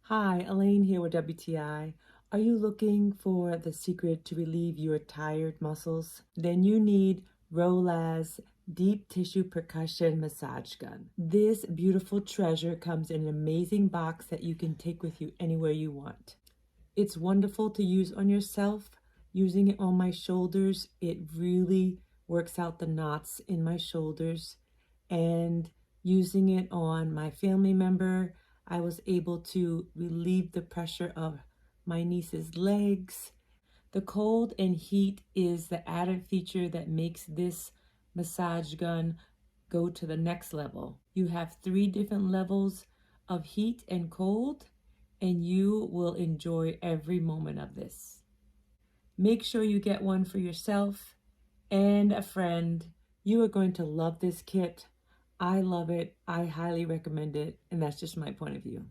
Hi, Elaine here with WTI. Are you looking for the secret to relieve your tired muscles? Then you need ROLAZ Deep Tissue Percussion Massage Gun. This beautiful treasure comes in an amazing box that you can take with you anywhere you want. It's wonderful to use on yourself. Using it on my shoulders, it really works out the knots in my shoulders. And using it on my family member, I was able to relieve the pressure of my niece's legs. The cold and heat is the added feature that makes this massage gun go to the next level. You have 3 different levels of heat and cold, and you will enjoy every moment of this. Make sure you get one for yourself and a friend. You are going to love this kit. I love it. I highly recommend it, and that's just my point of view.